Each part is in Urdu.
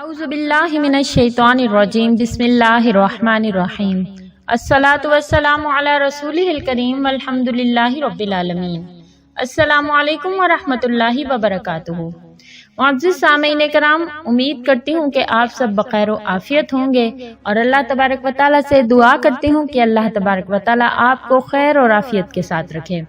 اعوذ باللہ من الشیطان الرجیم بسم اللہ الرحمن الرحیم الصلاۃ والسلام علی رسولہ الکریم والحمد للہ رب العالمین۔ السلام علیکم ورحمۃ اللہ وبرکاتہ۔ معزز سامعین کرام، امید کرتی ہوں کہ آپ سب بخیر و عافیت ہوں گے اور اللہ تبارک و تعالیٰ سے دعا کرتی ہوں کہ اللہ تبارک و تعالیٰ آپ کو خیر اور عافیت کے ساتھ رکھے۔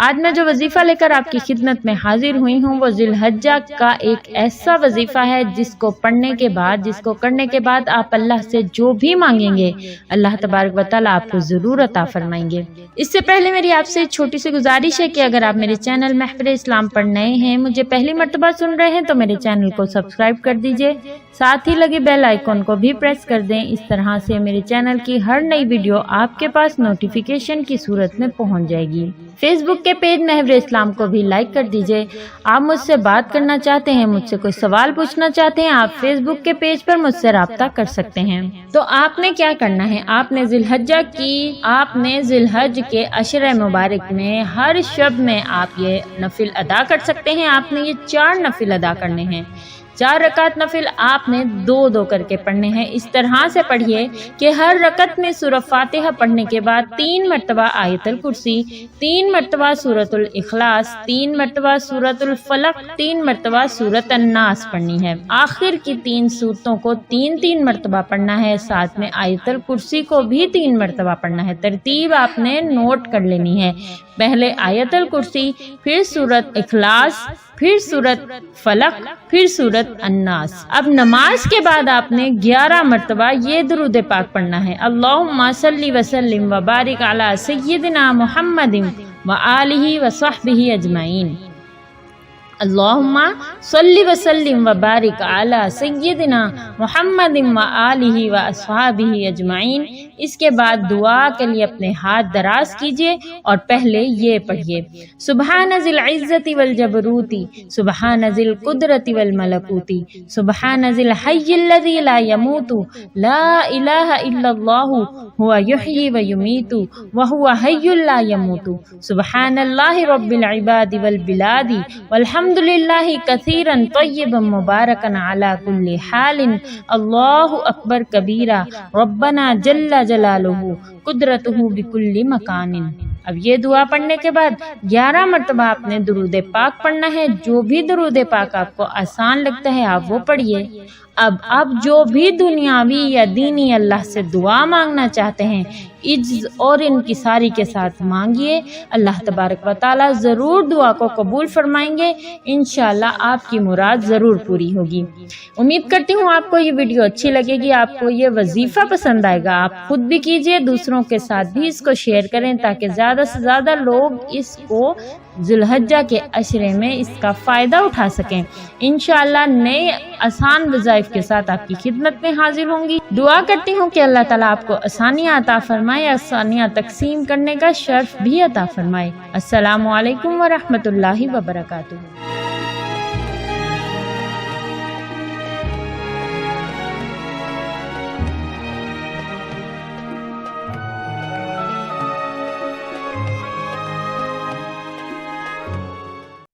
آج میں جو وظیفہ لے کر آپ کی خدمت میں حاضر ہوئی ہوں وہ ذی الحجہ کا ایک ایسا وظیفہ ہے جس کو پڑھنے کے بعد، جس کو کرنے کے بعد آپ اللہ سے جو بھی مانگیں گے اللہ تبارک و تعالیٰ آپ کو ضرور عطا فرمائیں گے۔ اس سے پہلے میری آپ سے چھوٹی سی گزارش ہے کہ اگر آپ میرے چینل محفل اسلام پر نئے ہیں، مجھے پہلی مرتبہ سن رہے ہیں تو میرے چینل کو سبسکرائب کر دیجئے، ساتھ ہی لگے بیل آئیکن کو بھی پریس کر دیں۔ اس طرح سے میرے چینل کی ہر نئی ویڈیو آپ کے پاس نوٹیفیکیشن کی صورت میں پہنچ جائے گی۔ فیس بک کے پیج محور اسلام کو بھی لائک کر دیجئے۔ آپ مجھ سے بات کرنا چاہتے ہیں، مجھ سے کوئی سوال پوچھنا چاہتے ہیں، آپ فیس بک کے پیج پر مجھ سے رابطہ کر سکتے ہیں۔ تو آپ نے کیا کرنا ہے، آپ نے ذی الحج کے عشرہ مبارک میں ہر شب میں آپ یہ نفل ادا کر سکتے ہیں۔ آپ نے یہ 4 نفل ادا کرنے ہیں، 4 رکعت نفل آپ نے 2 کر کے پڑھنے ہیں۔ اس طرح سے پڑھیے کہ ہر رکعت میں سورہ فاتحہ پڑھنے کے بعد 3 مرتبہ آیت الکرسی، 3 مرتبہ سورۃ الاخلاص، 3 مرتبہ سورۃ الفلق، 3 مرتبہ سورۃ الناس پڑھنی ہے۔ آخر کی 3 سورتوں کو 3 مرتبہ پڑھنا ہے، ساتھ میں آیت الکرسی کو بھی 3 مرتبہ پڑھنا ہے۔ ترتیب آپ نے نوٹ کر لینی ہے، پہلے آیت الکرسی، پھر سورۃ اخلاص، پھر سورۃ فلق، پھر سورۃ الناس۔ اب نماز کے بعد آپ نے 11 مرتبہ یہ درود پاک پڑھنا ہے، اللہم صلی وسلم وبارک علی سیدنا محمد وآلہ وصحبہ اجمعین۔ اللہم صلی وسلم وبارک علی سیدنا محمد وآلہ واصحابہ اجمعین۔ اس کے بعد دعا کے لیے اپنے ہاتھ دراز کیجئے اور پہلے یہ پڑھیے، سبحان ذی العزت والجبروت، سبحان ذی القدرت والملکوت، سبحان ذی الحی الذی لا یموت، لا الہ الا اللہ هو یحیی ویمیت وهو حی لا یموت، سبحان اللہ رب العباد والبلاد والحمد للہ کثیرا طیبا مبارکا علی کل حال، اللہ اکبر کبیرا، ربنا جل جلالہ قدرتہ بکل مکان۔ اب یہ دعا پڑھنے کے بعد 11 مرتبہ آپ نے درود پاک پڑھنا ہے۔ جو بھی درود پاک آپ کو آسان لگتا ہے آپ وہ پڑھیے۔ اب جو بھی دنیاوی یا دینی اللہ سے دعا مانگنا چاہتے ہیں عجز اور انکساری کے ساتھ مانگیے، اللہ تبارک و تعالیٰ ضرور دعا کو قبول فرمائیں گے، انشاءاللہ آپ کی مراد ضرور پوری ہوگی۔ امید کرتی ہوں آپ کو یہ ویڈیو اچھی لگے گی، آپ کو یہ وظیفہ پسند آئے گا۔ آپ خود بھی کیجئے، دوسروں کے ساتھ بھی اس کو شیئر کریں تاکہ زیادہ سے زیادہ لوگ اس کو ذی الحجہ کے عشرے میں اس کا فائدہ اٹھا سکیں۔ انشاءاللہ نئے آسان وظائف کے ساتھ آپ کی خدمت میں حاضر ہوں گی۔ دعا کرتی ہوں کہ اللہ تعالیٰ آپ کو آسانیاں عطا فرمائے، آسانیاں تقسیم کرنے کا شرف بھی عطا فرمائے۔ السلام علیکم ورحمۃ اللہ وبرکاتہ۔